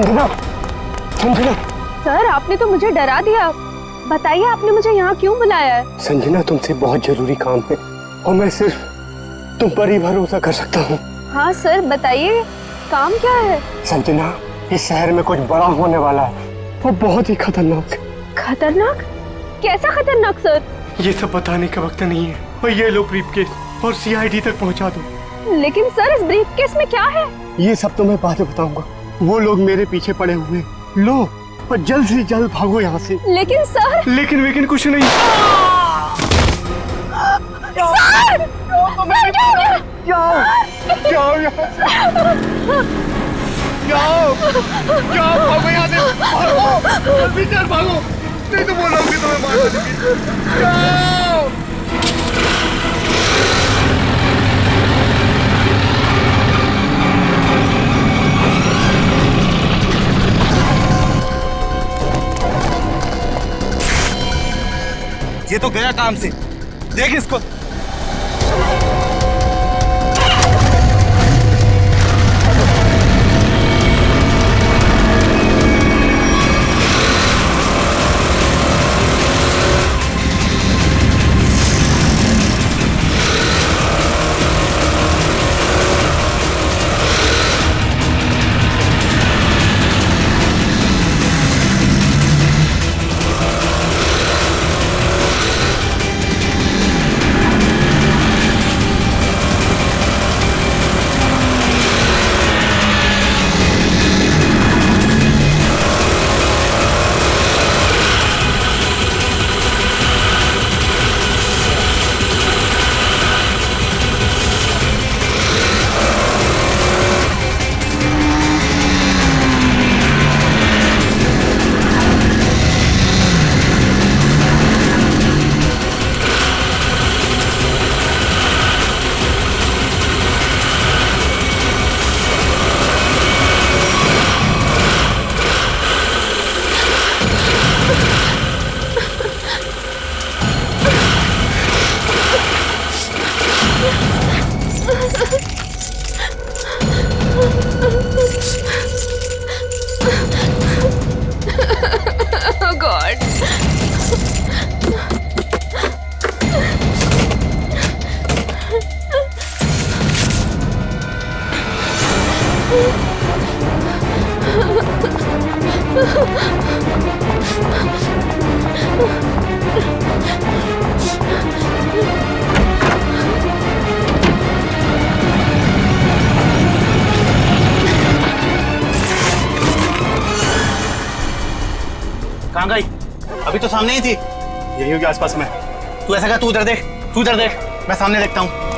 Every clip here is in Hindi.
संजना, संजना। सर आपने तो मुझे डरा दिया। बताइए आपने मुझे यहाँ क्यों बुलाया है? संजना तुमसे बहुत जरूरी काम है और मैं सिर्फ तुम पर ही भरोसा कर सकता हूँ। हाँ सर बताइए, काम क्या है? संजना, इस शहर में कुछ बड़ा होने वाला है, वो बहुत ही खतरनाक। खतरनाक? कैसा खतरनाक सर? ये सब बताने का वक्त नहीं है। और ये लो ब्रीफकेस और सीआईडी तक पहुंचा दो। लेकिन सर इस ब्रीफकेस में क्या है? ये सब तो मैं बाद में बताऊंगा। वो लोग मेरे पीछे पड़े हुए हैं। लो और जल्द से जल्द भागो यहाँ से। लेकिन सर। लेकिन कुछ नहीं। सर! सर क्या हो गया? जाओ यहाँ से। जाओ भागो यहाँ से। भागो जल्दी चल, भागो नहीं तो बोलोगे तुम्हें मार दूंगी। जाओ। ये तो गया काम से, देख इसको। Oh God! कहाँ गई? अभी तो सामने ही थी। यही होगी आसपास में। तू ऐसा कर, तू उधर देख, तू उधर देख, मैं सामने देखता हूँ।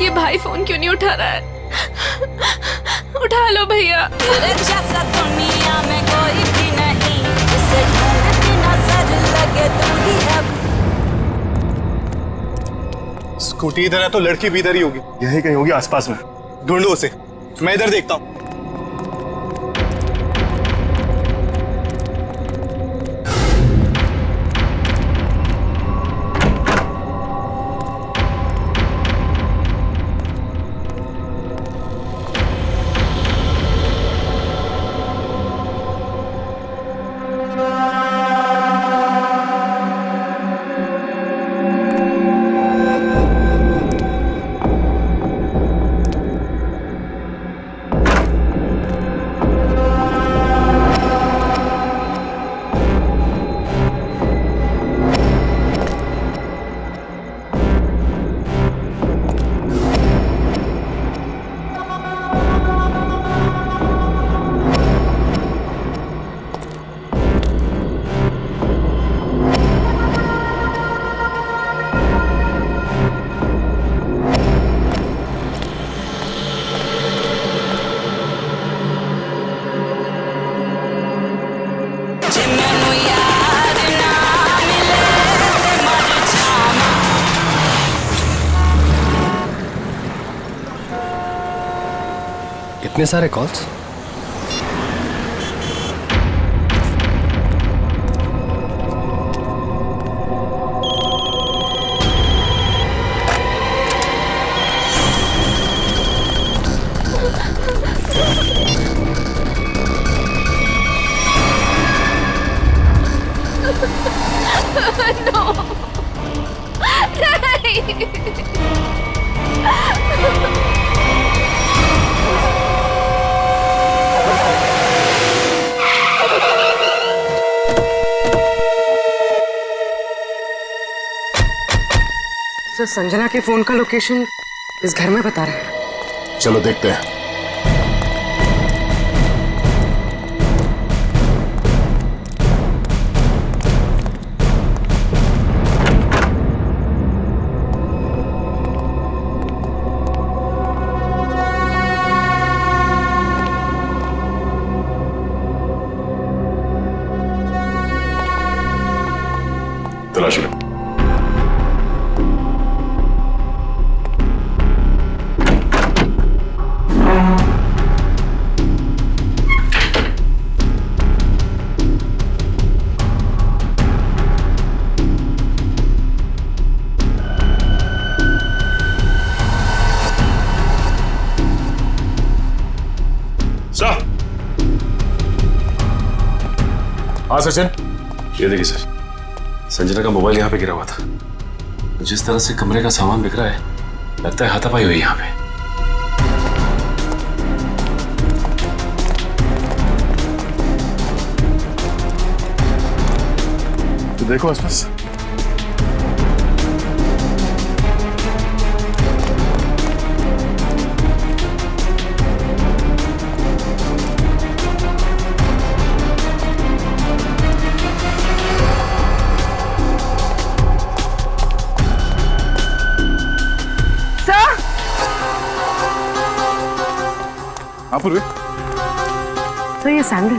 ये भाई फोन क्यों नहीं उठा रहा है? उठा लो भैया। जैसा दुनिया में कोई भी नहीं, जिसे ढूंढती नजर लगे तू ही अब। स्कूटी इधर है तो लड़की भी इधर ही होगी। यही कहीं होगी आसपास में। ढूंढो उसे, मैं इधर देखता हूँ। इतने सारे कॉल्स? सर, संजना के फोन का लोकेशन इस घर में बता रहा है। चलो देखते हैं। तलाशी लो। हाँ सचिन, ये देखिए सर, संजना का मोबाइल यहाँ पे गिरा हुआ था। जिस तरह से कमरे का सामान बिक रहा है, लगता है हाथापाई हुई यहाँ पे। तो देखो आसपास। हाँ पूर्वी। तो ये सैंडल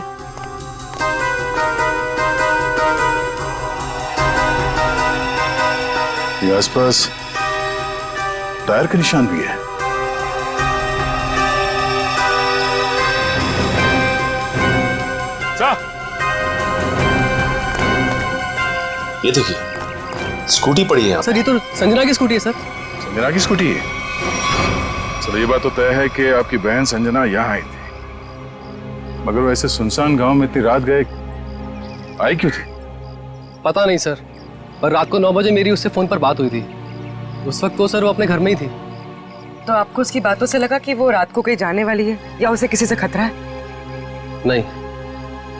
ये आसपास टायर के निशान भी है। ये देखिए, स्कूटी पड़ी है यहाँ। सर, ये तो संजना की स्कूटी है सर। संजना की स्कूटी है? चलो ये बात तो तय है कि आपकी बहन संजना यहाँ आई थी, मगर वैसे सुनसान गांव में इतनी रात गए आई क्यों थी? पता नहीं सर, पर रात को 9 बजे मेरी उससे फोन पर बात हुई थी। उस वक्त तो सर वो अपने घर में ही थी। तो आपको उसकी बातों से लगा कि वो रात को कहीं जाने वाली है या उसे किसी से खतरा है? नहीं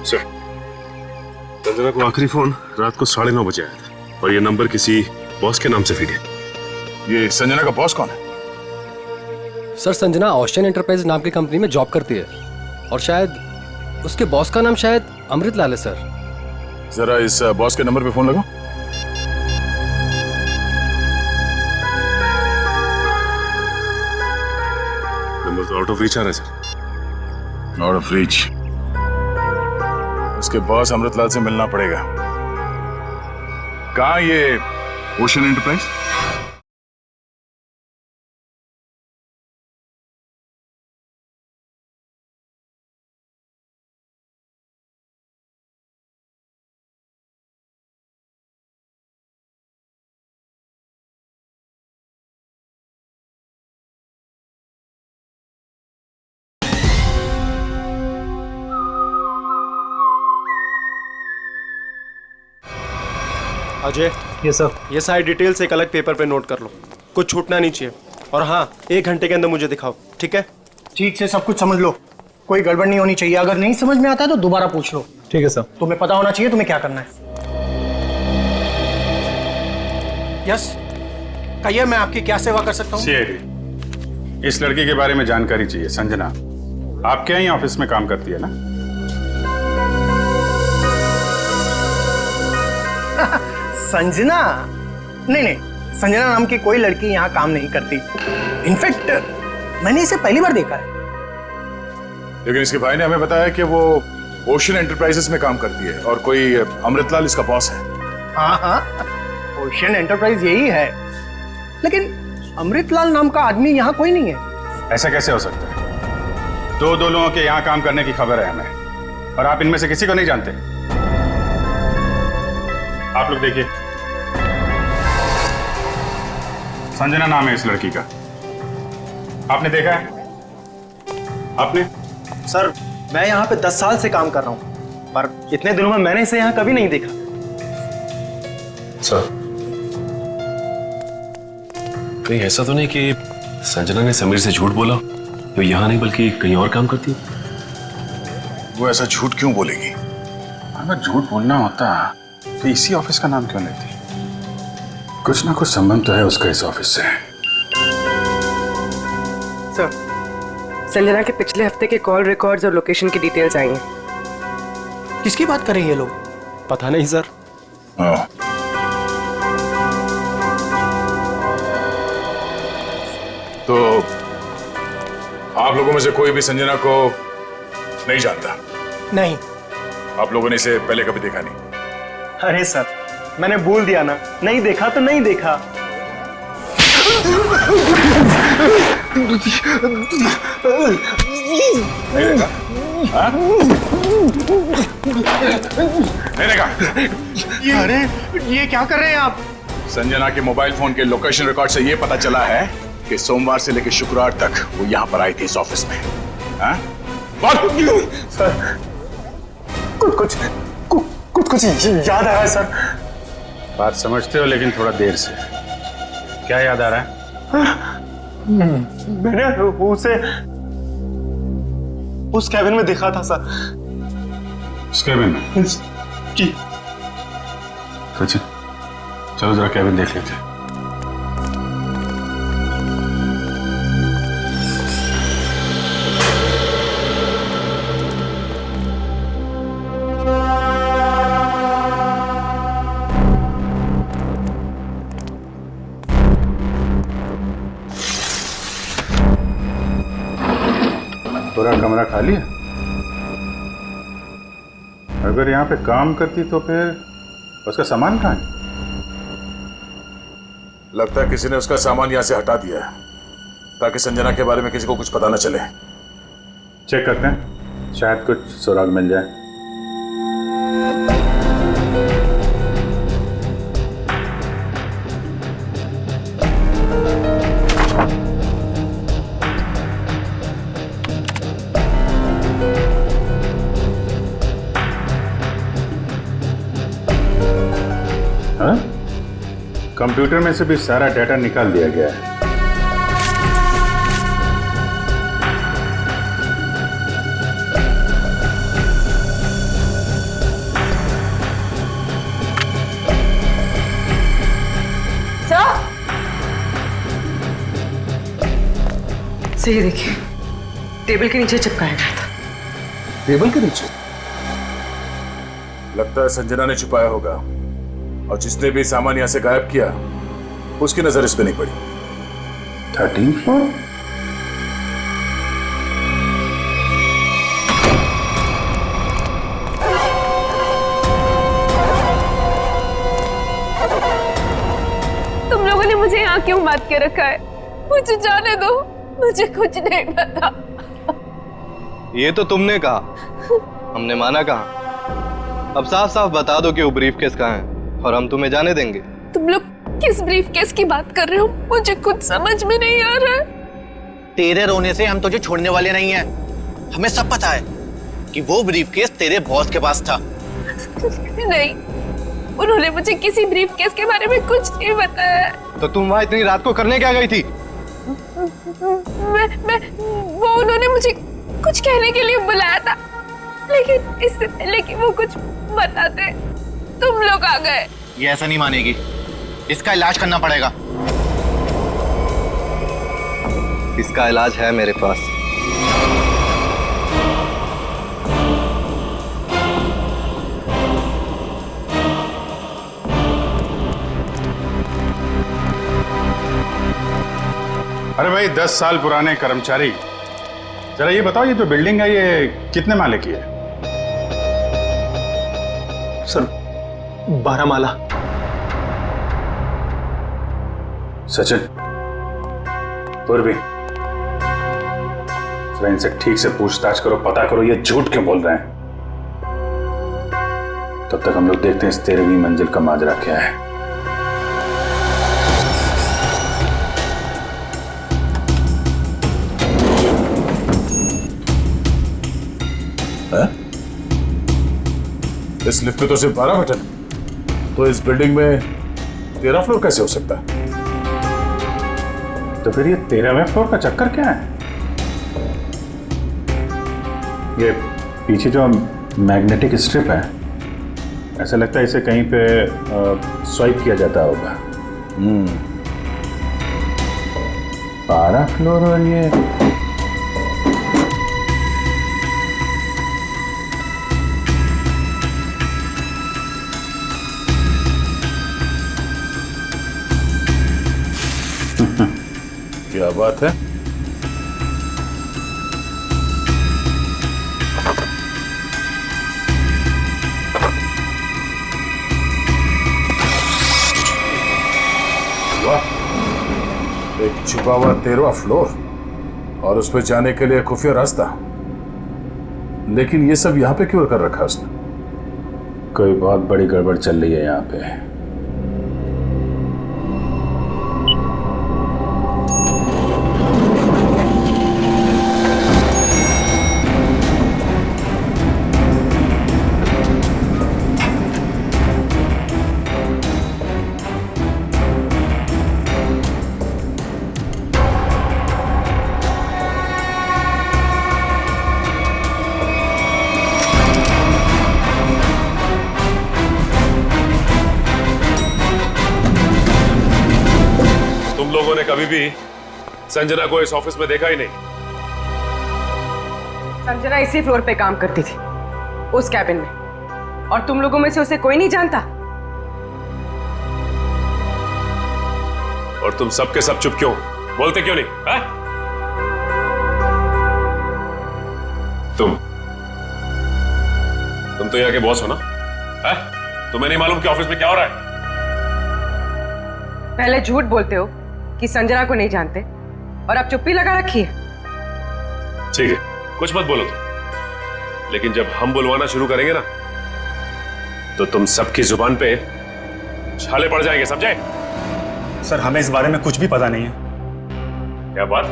सर, संजना को आखिरी फोन रात को 9:30 बजे आया था और ये नंबर किसी बॉस के नाम से फीड है। ये संजना का बॉस कौन है? सर, संजना ऑस्टिन एंटरप्राइज नाम की कंपनी में जॉब करती है और शायद उसके बॉस का नाम शायद अमृतलाल है सर। जरा इस बॉस के नंबर पे फोन लगाओ। नंबर तो आउट ऑफ रीच आ रहा है सर। Out of reach? उसके बॉस अमृतलाल से मिलना पड़ेगा। कहाँ ये ओशन एंटरप्राइज? अजय, ये सर, ये सारी डिटेल्स एक अलग पेपर पे नोट कर लो, कुछ छूटना नहीं चाहिए। और हाँ, 1 घंटे के अंदर मुझे दिखाओ, ठीक है? ठीक से सब कुछ समझ लो, कोई गड़बड़ नहीं होनी चाहिए। अगर नहीं समझ में आता है तो दोबारा पूछ लो। ठीक है सर। तुम्हें पता होना चाहिए तुम्हें क्या करना है। यस, कहिए, मैं आपकी क्या सेवा कर सकता हूँ? सीआईडी, इस लड़की के बारे में जानकारी चाहिए। संजना आपके यहाँ ऑफिस में काम करती है ना? संजना? नहीं नहीं, संजना नाम की कोई लड़की यहाँ काम नहीं करती। इनफैक्ट मैंने इसे पहली बार देखा है। लेकिन इसके भाई ने हमें बताया कि वो ओशन एंटरप्राइजेस में काम करती है और कोई अमृतलाल इसका बॉस है। हाँ हाँ, ओशन एंटरप्राइज यही है, लेकिन अमृतलाल नाम का आदमी यहाँ कोई नहीं है। ऐसा कैसे हो सकता है? दो लोगों के यहाँ काम करने की खबर है हमें, और आप इनमें से किसी को नहीं जानते। आप लोग देखिए, संजना नाम है इस लड़की का। आपने देखा है? आपने? सर मैं यहाँ पे 10 साल से काम कर रहा हूँ, पर इतने दिनों में मैंने इसे यहाँ कभी नहीं देखा। सर, कहीं ऐसा तो नहीं कि संजना ने समीर से झूठ बोला, तो यहाँ नहीं बल्कि कहीं और काम करती है? वो ऐसा झूठ क्यों बोलेगी? अगर झूठ बोलना होता तो इसी ऑफिस का नाम क्यों लेती? कुछ ना कुछ संबंध तो है उसका इस ऑफिस से। सर, संजना के पिछले हफ्ते के कॉल रिकॉर्ड्स और लोकेशन की डिटेल्स आई हैं। किसकी बात कर रहे हैं ये लोग? पता नहीं सर। हाँ। तो आप लोगों में से कोई भी संजना को नहीं जानता? नहीं। आप लोगों ने इसे पहले कभी देखा नहीं? अरे सर, मैंने बोल दिया ना, नहीं देखा तो नहीं देखा। नहीं देखा? हाँ? नहीं देखा? अरे ये क्या कर रहे हैं आप? संजना के मोबाइल फोन के लोकेशन रिकॉर्ड से यह पता चला है कि सोमवार से लेकर शुक्रवार तक वो यहाँ पर आई थी इस ऑफिस में। हाँ? सर कुछ याद आ रहा है सर। बात समझते हो लेकिन थोड़ा देर से। क्या याद आ रहा है? मैंने उसे उस कैबिन में देखा था सर। उस कैबिन में? जी। सचिन, चलो जरा कैबिन देख लेते हैं। पूरा कमरा खाली है? अगर यहाँ पे काम करती तो फिर उसका सामान कहाँ है? लगता है किसी ने उसका सामान यहाँ से हटा दिया है ताकि संजना के बारे में किसी को कुछ पता न चले। चेक करते हैं, शायद कुछ सुराग मिल जाए। हाँ? कंप्यूटर में से भी सारा डाटा निकाल दिया गया है। सही देखिए, टेबल के नीचे चिपकाया गया था। टेबल के नीचे? लगता है संजना ने छुपाया होगा, और जिसने भी सामान यहां से गायब किया उसकी नजर इस पे नहीं पड़ी। 13th floor? तुम लोगों ने मुझे यहाँ क्यों बात के रखा है? मुझे जाने दो, मुझे कुछ नहीं पता। ये तो तुमने कहा, हमने माना कहा। अब साफ साफ बता दो कि वो ब्रीफकेस कहाँ है और हम तुम्हें जाने देंगे। तुम लोग किस ब्रीफकेस की बात कर रहे हो? मुझे कुछ समझ में नहीं आ रहा है। तेरे रोने से हम तुझे छोड़ने वाले नहीं हैं। हमें सब पता है कि वो ब्रीफकेस तेरे बॉस के पास था। नहीं, उन्होंने मुझे किसी ब्रीफकेस के बारे में कुछ नहीं बताया। तो तुम वहां इतनी रात को करने क्या गई थी? वो उन्होंने मुझे कुछ कहने के लिए बुलाया था, लेकिन इससे पहले कि वो कुछ बताते तुम लोग आ गए। ये ऐसा नहीं मानेगी, इसका इलाज करना पड़ेगा। इसका इलाज है मेरे पास। अरे भाई, 10 साल पुराने कर्मचारी, जरा ये बताओ, ये जो बिल्डिंग है ये कितने माले की है? सर 12 माला। सचिन, पूर्वी, पहले इनसे ठीक से पूछताछ करो, पता करो ये झूठ क्यों बोल रहे हैं। तब तक हम लोग देखते हैं इस 13वीं मंजिल का माजरा क्या है। इस लिफ्ट में तो सिर्फ 12 बटन है, तो इस बिल्डिंग में 13 फ्लोर कैसे हो सकता है? तो फिर ये 13वें फ्लोर का चक्कर क्या है? ये पीछे जो मैग्नेटिक स्ट्रिप है, ऐसा लगता है इसे कहीं पे स्वाइप किया जाता होगा। 12 फ्लोर और ये क्या बात है? वाह, एक छुपा हुआ 13वां फ्लोर और उस पर जाने के लिए खुफिया रास्ता। लेकिन ये सब यहाँ पे क्यों कर रखा उसने? कोई बहुत बड़ी गड़बड़ चल रही है यहाँ पे। लोगों ने कभी भी संजना को इस ऑफिस में देखा ही नहीं। संजना इसी फ्लोर पे काम करती थी, उस कैबिन में, और तुम लोगों में से उसे कोई नहीं जानता। और तुम सब के सब चुप क्यों? बोलते क्यों नहीं? है? तुम तो यहाँ के बॉस हो ना? है? तुम्हें नहीं मालूम कि ऑफिस में क्या हो रहा है? पहले झूठ बोलते हो कि संजना को नहीं जानते, और अब चुप्पी लगा रखी है। ठीक है, कुछ मत बोलो तुम, लेकिन जब हम बुलवाना शुरू करेंगे ना, तो तुम सबकी जुबान पे छाले पड़ जाएंगे, समझे? सर, हमें इस बारे में कुछ भी पता नहीं है। क्या बात?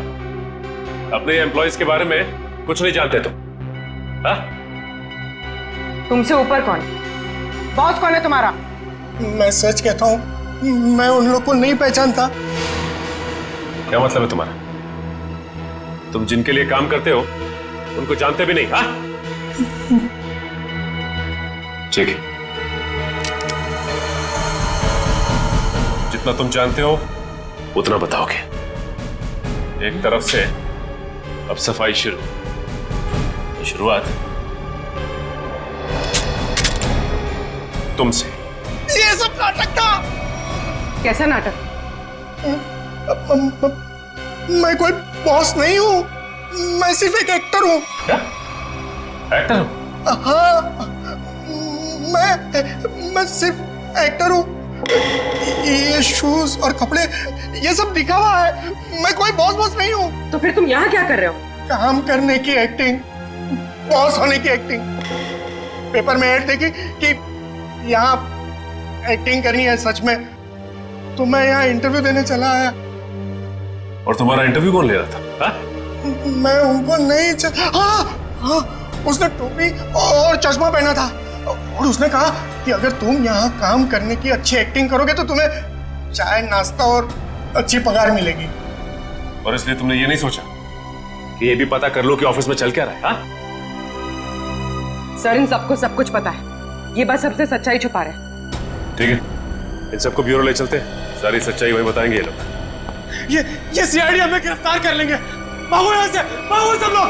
अपने एम्प्लॉइज के बारे में कुछ नहीं जानते तुम? हाँ? तुमसे ऊपर कौन? बॉस कौन है तुम्हारा? मैं सच कहता हूँ, मैं उन लोग को नहीं पहचानता। क्या मतलब है तुम्हारा? तुम जिनके लिए काम करते हो उनको जानते भी नहीं? हाँ? ठीक है, जितना तुम जानते हो उतना बताओगे। एक तरफ से अब सफाई शुरुआत तुमसे। ये सब नाटक था। कैसा नाटक? मैं कोई बॉस नहीं हूँ, मैं सिर्फ एक एक्टर हूँ। क्या? एक्टर हो? हाँ, मैं सिर्फ एक्टर हूँ। ये शूज और कपड़े ये सब दिखा हुआ है, मैं कोई बॉस नहीं हूँ। तो फिर तुम यहाँ क्या कर रहे हो? काम करने की एक्टिंग, बॉस होने की एक्टिंग। पेपर में ऐड देखी कि यहाँ एक्टिंग करनी है सच में, तो मैं यहाँ इंटरव्यू देने चला आया। और तुम्हारा इंटरव्यू कौन ले रहा था? हा? मैं उनको नहीं हाँ, उसने टोपी और चश्मा पहना था, और उसने कहा कि अगर तुम यहाँ काम करने की अच्छी एक्टिंग करोगे तो तुम्हें चाय, नाश्ता और अच्छी पगार मिलेगी। और इसलिए तुमने ये नहीं सोचा कि ये भी पता कर लो कि ऑफिस में चल क्या रहा है? हा? सर, इन सबको सब कुछ पता है, ये बस सबसे सच्चाई छुपा रहे हैं। ठीक है, इन सबको ब्यूरो ले चलते हैं, सारी सच्चाई वही बताएंगे ये लोग। ये सीआईडी हमें गिरफ्तार कर लेंगे। भागो यहाँ से, भागो सब लोग।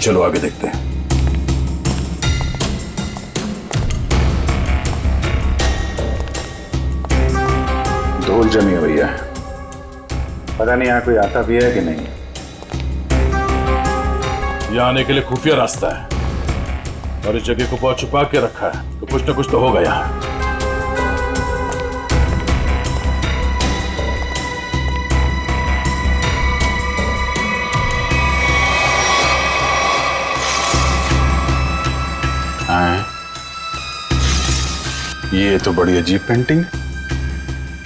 चलो आगे देखते हैं। धूल जमी हुई है, पता नहीं यहाँ कोई आता भी है कि नहीं। यहाँ आने के लिए खुफिया रास्ता है और इस जगह को बहुत छुपा के रखा है, तो कुछ ना कुछ तो होगा यहाँ। ये तो बड़ी अजीब पेंटिंग है।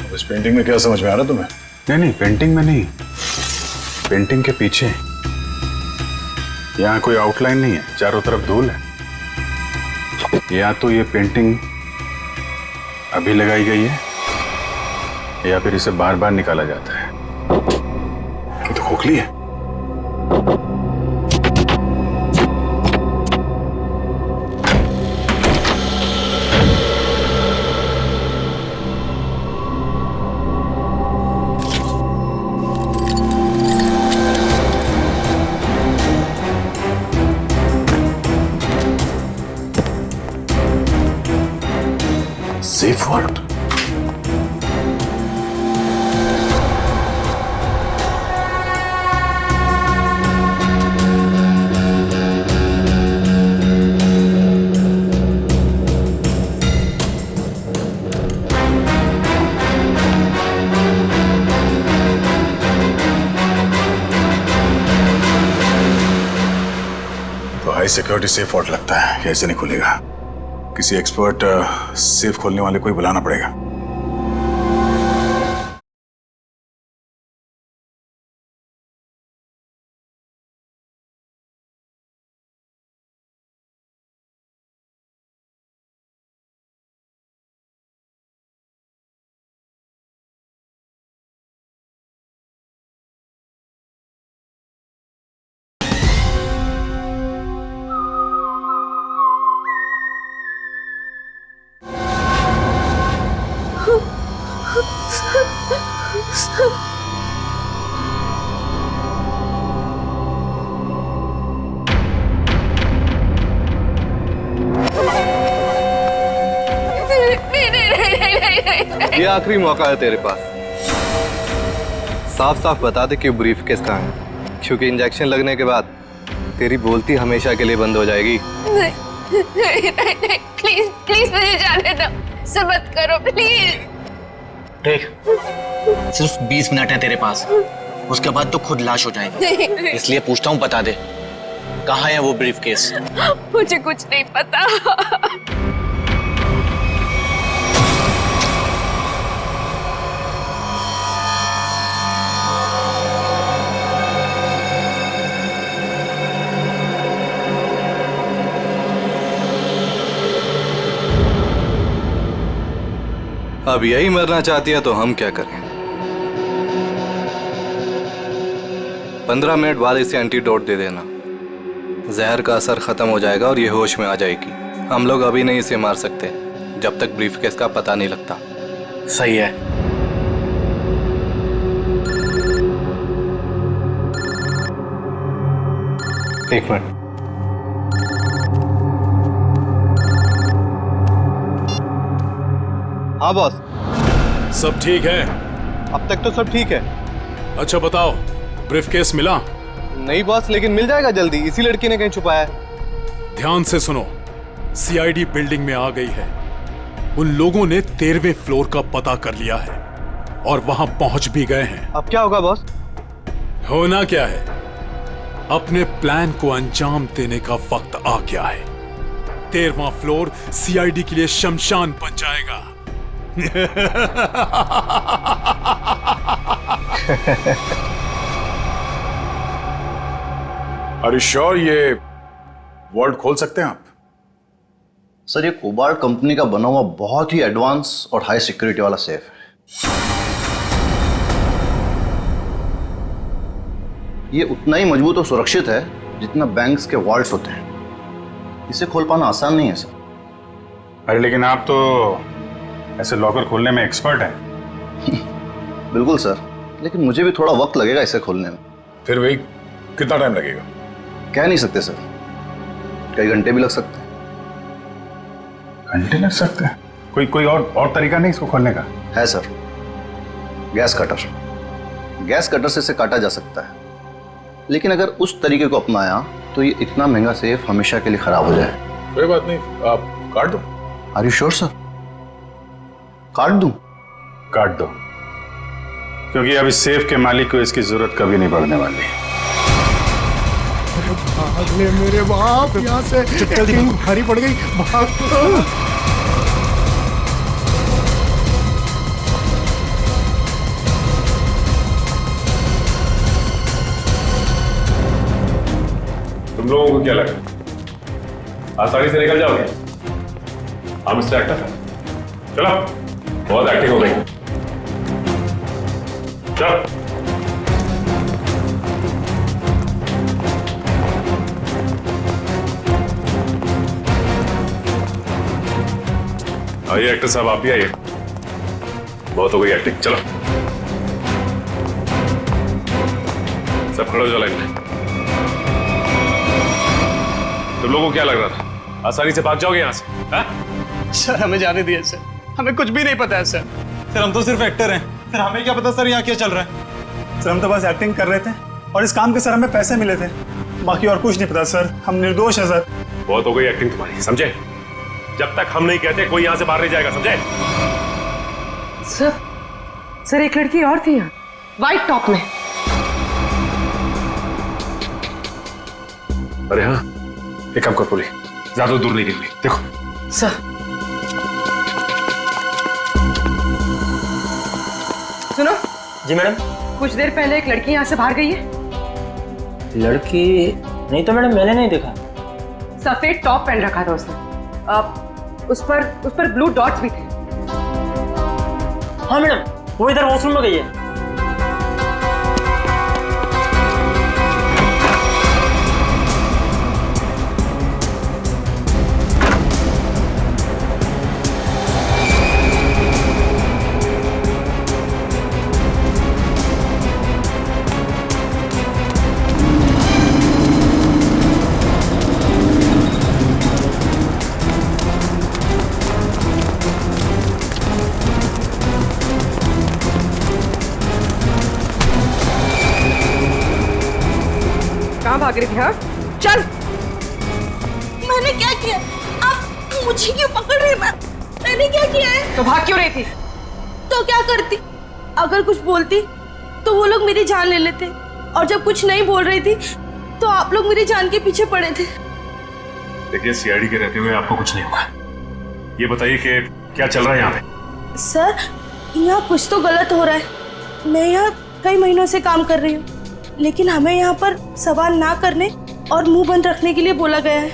अब इस पेंटिंग में क्या समझ में आ रहा तुम्हें? नहीं, पेंटिंग में नहीं, पेंटिंग के पीछे। यहाँ कोई आउटलाइन नहीं है, चारों तरफ धूल है। या तो ये पेंटिंग अभी लगाई गई है या फिर इसे बार बार निकाला जाता है। ये तो खोखली है। Safe word. तो हाई सिक्योरिटी सेफ वर्ड लगता है, कैसे नहीं खुलेगा? किसी एक्सपर्ट सेफ खोलने वाले को ही बुलाना पड़ेगा। ये आखिरी मौका है तेरे पास। साफ साफ बता दे कि ब्रीफ केस कहाँ है, क्योंकि इंजेक्शन लगने के बाद तेरी बोलती हमेशा के लिए बंद हो जाएगी। नहीं, प्लीज प्लीज मुझे जाने दो, ऐसा मत करो प्लीज। देख, सिर्फ 20 मिनट है तेरे पास, उसके बाद तो खुद लाश हो जाएगी। इसलिए पूछता हूँ, बता दे कहाँ है वो ब्रीफ केस? मुझे कुछ नहीं पता। अब यही मरना चाहती है तो हम क्या करें? 15 मिनट बाद इसे एंटीडोट दे देना, जहर का असर खत्म हो जाएगा और ये होश में आ जाएगी। हम लोग अभी नहीं इसे मार सकते जब तक ब्रीफकेस का पता नहीं लगता। सही है। एक मिनट। हाँ बॉस। सब ठीक है? अब तक तो सब ठीक है। अच्छा बताओ, ब्रीफकेस मिला? नहीं बॉस, लेकिन मिल जाएगा जल्दी, इसी लड़की ने कहीं छुपाया है। ध्यान से सुनो, सीआईडी बिल्डिंग में आ गई है। उन लोगों ने 13वें फ्लोर का पता कर लिया है और वहां पहुंच भी गए हैं। अब क्या होगा बॉस? होना क्या है, अपने प्लान को अंजाम देने का वक्त आ गया है। 13वां फ्लोर सीआईडी के लिए शमशान बन जाएगा। Are you sure ये वर्ल्ड खोल सकते हैं आप? सर, ये कोबाल्ट कंपनी का बना हुआ बहुत ही एडवांस और हाई सिक्योरिटी वाला सेफ है। ये उतना ही मजबूत और सुरक्षित है जितना बैंक्स के वॉल्ट्स होते हैं। इसे खोल पाना आसान नहीं है सर। अरे लेकिन आप तो ऐसे लॉकर खोलने में एक्सपर्ट हैं। बिल्कुल सर, लेकिन मुझे भी थोड़ा वक्त लगेगा इसे खोलने में। फिर वही कितना टाइम लगेगा? कह नहीं सकते सर, कई घंटे भी लग सकते हैं। घंटे लग सकते हैं? कोई और तरीका नहीं इसको खोलने का? है sir, gas cutter. Gas cutter से इसे काटा जा सकता है, लेकिन अगर उस तरीके को अपनाया तो ये इतना महंगा सेफ हमेशा के लिए खराब हो जाए। कोई बात नहीं, आप काट दो। Are you sure sir? काट दूं? काट दो, क्योंकि अब इस सेफ के मालिक को इसकी जरूरत कभी नहीं पड़ने वाली। भाग ले मेरे बाप यहाँ से, एक्टिंग भारी पड़ गई, भाग। तुम लोगों को क्या लगा आसानी से निकल जाओगे? हम मिस्टर एक्टर, चलो, बहुत एक्टिंग हो गई, चलो। आइए एक्टर साहब, आप भी आइए, बहुत हो गई एक्टिंग, चलो। सब खड़े हो जाओ लाइन में। तुम लोगों को क्या लग रहा था आसानी से भाग जाओगे यहाँ से? हा? सर हमें जाने दिए सर, हमें कुछ भी नहीं पता है सर। सर हम तो सिर्फ एक्टर हैं, सर हमें क्या पता सर यहाँ क्या चल रहा है। सर हम तो बस एक्टिंग कर रहे थे और इस काम के सर हमें पैसे मिले थे, बाकी और कुछ नहीं पता सर, हम निर्दोष हैं सर। बहुत हो गई एक्टिंग तुम्हारी, समझे? जब तक हम नहीं कहते कोई यहाँ से बाहर नहीं जाएगा, समझे? सर एक लड़की और थी यहाँ, व्हाइट टॉप में। अरे हाँ, एक काम कर पूरी, ज्यादा दूर नहीं गिर, देखो। सर सुनो। जी मैडम। कुछ देर पहले एक लड़की यहाँ से बाहर गई है। लड़की? नहीं तो मैडम, मैंने नहीं देखा। सफेद टॉप पहन रखा था उसने, उस पर ब्लू डॉट्स भी थे। हाँ मैडम, वो इधर वॉशरूम में गई है। कहाँ भाग रही थी? हाँ चल। मैंने क्या किया? आप मुझे क्यों पकड़ रहे हैं? मैंने क्या किया है? तो भाग क्यों रही थी? तो क्या करती? अगर कुछ बोलती तो वो लोग मेरी जान ले लेते, और जब कुछ नहीं बोल रही थी तो आप लोग मेरी जान के पीछे पड़े थे। देखिए, सीआईडी के रहते हुए आपको कुछ नहीं होगा। ये बताइए कि क्या चल रहा है यहाँ पे? सर यहाँ कुछ तो गलत हो रहा है। मैं यहाँ कई महीनों से काम कर रही हूँ, लेकिन हमें यहाँ पर सवाल ना करने और मुंह बंद रखने के लिए बोला गया है।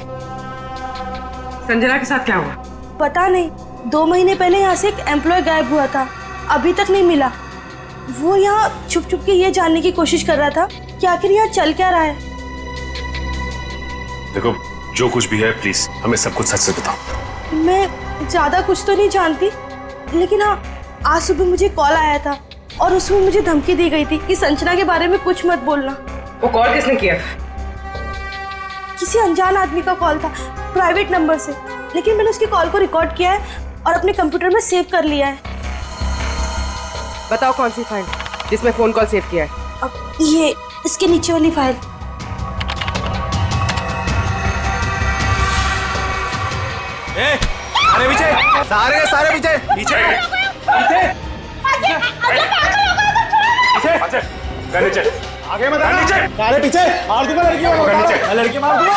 संजना के साथ क्या हुआ? पता नहीं, 2 महीने पहले यहाँ से एक एम्प्लॉय गायब हुआ था, अभी तक नहीं मिला। वो यहाँ छुप छुप के ये जानने की कोशिश कर रहा था कि आखिर यहाँ चल क्या रहा है। देखो, जो कुछ भी है प्लीज हमें सब कुछ सच से बताओ। मैं ज्यादा कुछ तो नहीं जानती, लेकिन हाँ, आज सुबह मुझे कॉल आया था और उसमें मुझे धमकी दी गई थी कि संजना के बारे में कुछ मत बोलना। वो कॉल किसने किया? किसी अनजान आदमी का कॉल था, प्राइवेट नंबर से, लेकिन मैंने उसकी कॉल को रिकॉर्ड किया है और अपने कंप्यूटर में सेव कर लिया है। बताओ कौन सी फाइल जिसमें फोन कॉल सेव किया है? अब ये इसके नीचे वाली फाइल। सारे पीछे, सारे पीछे, पीछे, नीचे, आगे मत आना, नीचे, सारे पीछे, मार दूंगा लड़की को, लड़की मार दूंगा।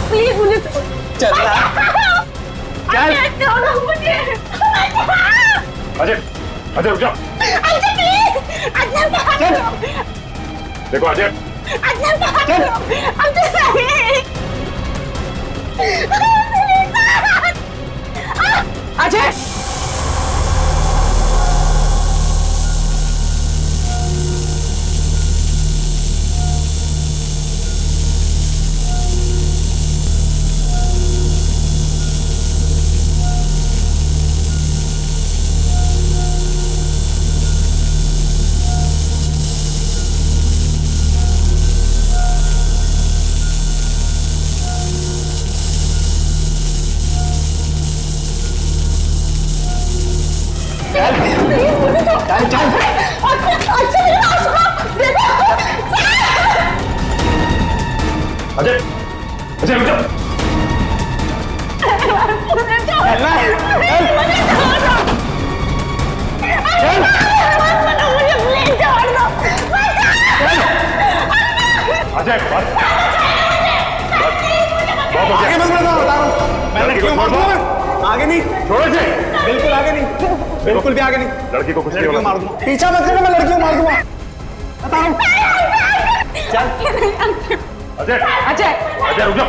प्लीज मुझे चल अजय, अजय रुक जाओ। देखो अजय, अजय आगे मत बढ़ना, बता रहा हूँ मैं लड़की को मार दूंगा। आगे नहीं, छोड़ो इसे। बिल्कुल आगे नहीं, बिल्कुल भी आगे नहीं। लड़की को कुछ नहीं लड़की को होगा। मार दूंगा। पीछा मत करना, मैं लड़की को मार दूंगा, बता रहा हूँ। अजय अजय रुक जाओ।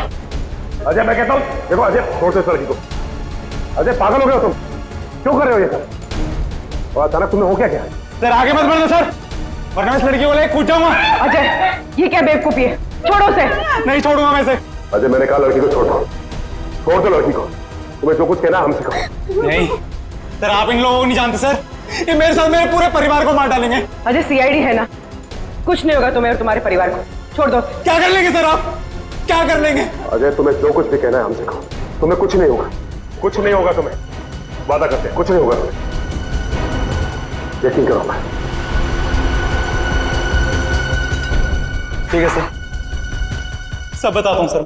अजय मैं कहता हूँ, देखो अजय छोड़ दो इस लड़की को। अजय पागल हो गए हो तुम, क्यों कर रहे हो ये सब? और अचानक तुम्हें हो क्या क्या? सर आगे मत बढ़ना सर, वरना मैं इस लड़की को लेकर कूद जाऊंगा। अजय, ये क्या बेवकूफी है? छोड़ो उसे। नहीं छोड़ूंगा मैं इसे। अजय मैंने कहा लड़की को छोड़ दो, छोड़ दो लड़की को। तुम्हें जो कुछ कहना हमसे कहो। नहीं सर, आप इन लोगों को नहीं जानते सर, ये मेरे साथ मेरे पूरे परिवार को मार डालेंगे। अजय सीआईडी है ना, कुछ नहीं होगा तुम्हें और तुम्हारे परिवार को। छोड़ दो। क्या कर लेंगे सर आप, क्या कर लेंगे? अजय तुम्हें जो कुछ भी कहना है हमसे कहो, तुम्हें कुछ नहीं होगा, कुछ नहीं होगा तुम्हें, वादा करते हैं कुछ नहीं होगा तुम्हें, यकीन करो। मैं ठीक है सर, सब बताता हूँ सर।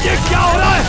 ये क्या हो रहा है?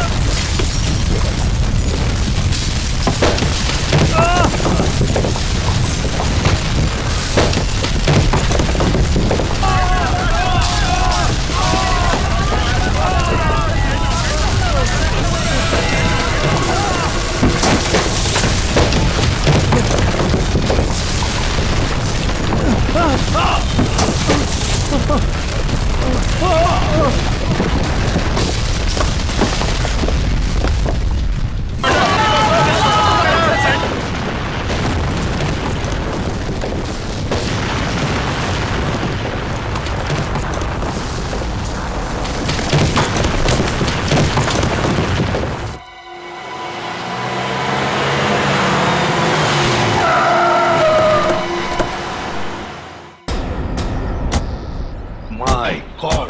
माय गॉड,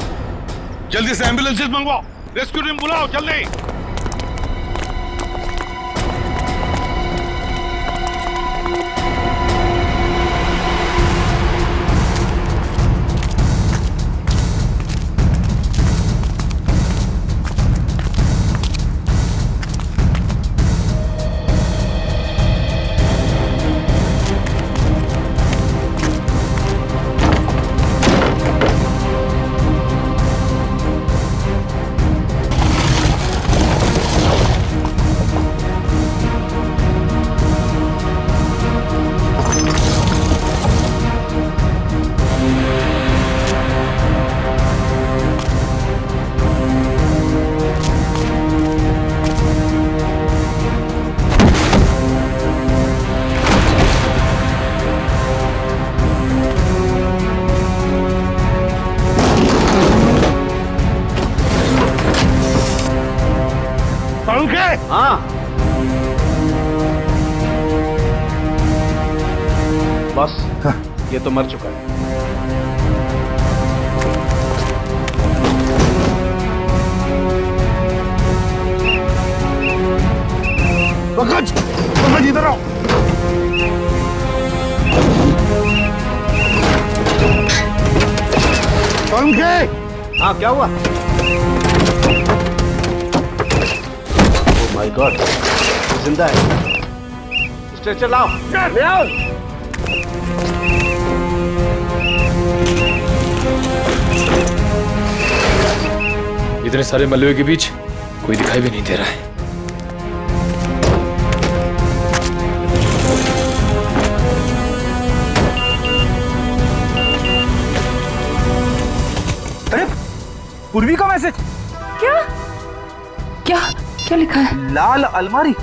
जल्दी से एम्बुलेंसेस मंगवाओ, रेस्क्यू टीम बुलाओ जल्दी। हाँ बस ये तो मर चुका है। पंकज इधर आओ। हाँ क्या हुआ? ओह माय गॉड, जिंदा है। स्ट्रेचर लाओ। ले आओ। इतने सारे मलबे के बीच कोई दिखाई भी नहीं दे रहा है। अरे पूर्वी का मैसेज। क्या क्या क्या लिखा है? लाल अलमारी।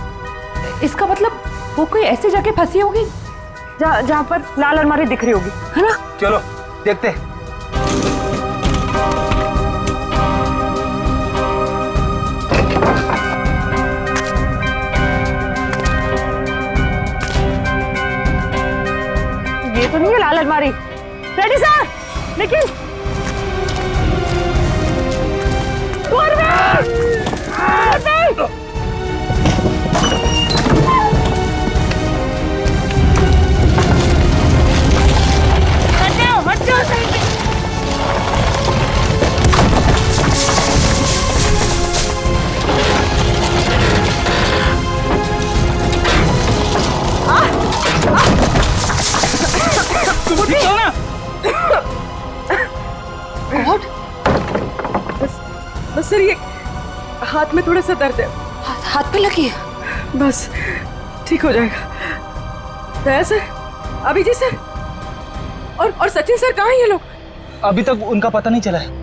इसका मतलब वो कोई ऐसे जाके फंसी होगी जहाँ पर लाल अलमारी दिख रही होगी, है ना? चलो देखते हैं। ये तो नहीं है लाल अलमारी। रेडी सर, लेकिन हट जाओ साइड में। तुम ठीक हो ना? गॉड, बस सर ये हाथ में थोड़ा सा दर्द है। हाथ पे लगी है? बस ठीक हो जाएगा। दया सर, अभिजीत सर और सचिन सर कहाँ हैं ये लोग? अभी तक उनका पता नहीं चला है।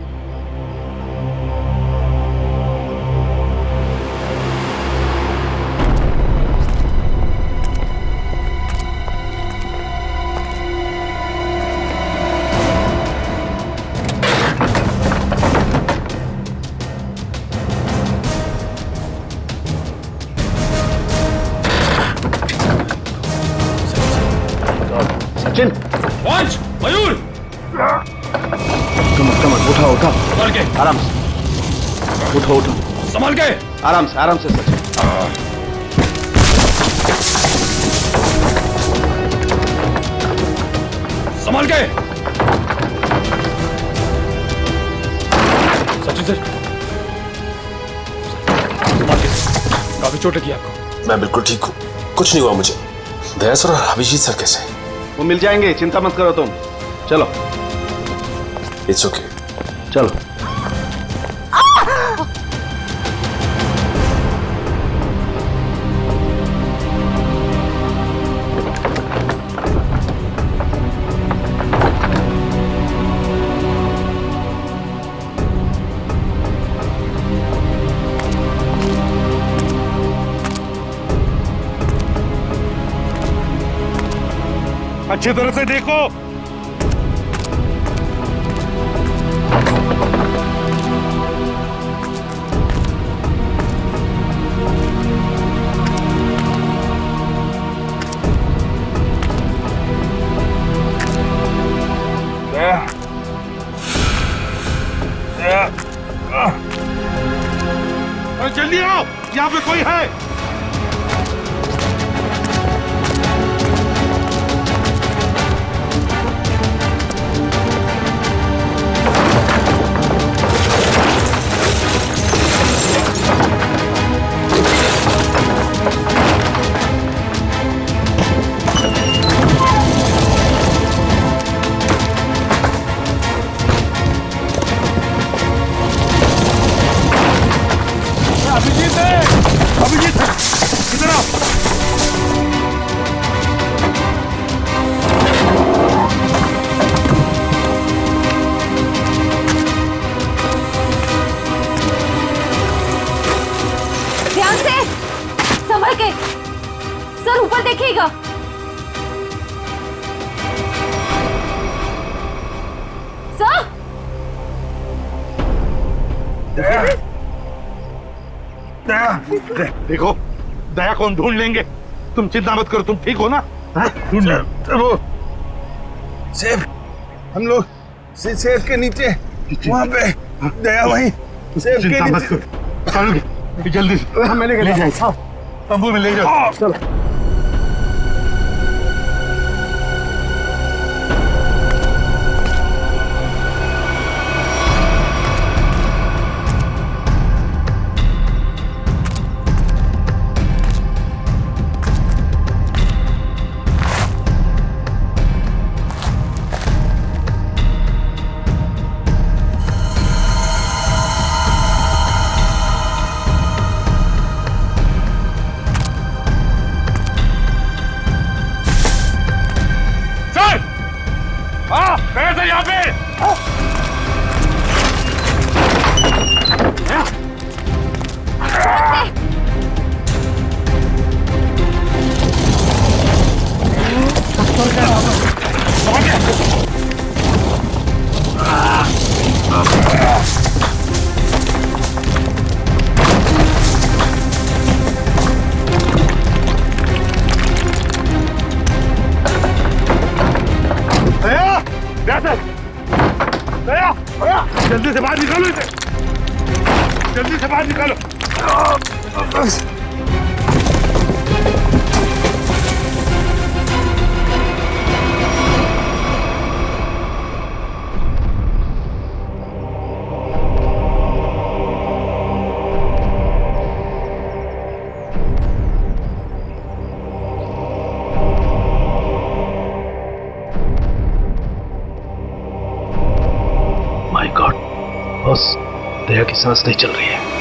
सचिन, मयूर, कमर उठाओ उठाओ, संभाल के, आराम से उठो उठो, संभाल के, आराम से सचिन। संभाल के। सचिन सर, संभाल के, काफी चोट लगी आपको। मैं बिल्कुल ठीक हूँ, कुछ नहीं हुआ मुझे। दया सर और अभिजीत सर कैसे? वो मिल जाएंगे, चिंता मत करो तुम। चलो। It's okay. चलो। अच्छी तरह से देखो। जल्दी आओ, यहाँ पे कोई है। अभिजीत इधर आओ। ध्यान से, संभल के। सर ऊपर देखिएगा। सर देखो, दया को हम ढूंढ लेंगे, तुम चिंता मत करो। तुम ठीक हो ना? ढूंढ सेफ, हम लोग सेफ के नीचे वहाँ पे दया वहीं सेफ के नीचे। जल्दी मैंने ले जाए तंबू में ले जाओ। चलो यहाँ पे जल्दी से बाहर निकालो इसे, जल्दी से बाहर निकालो। माय गॉड बॉस, दया की सांस नहीं चल रही है।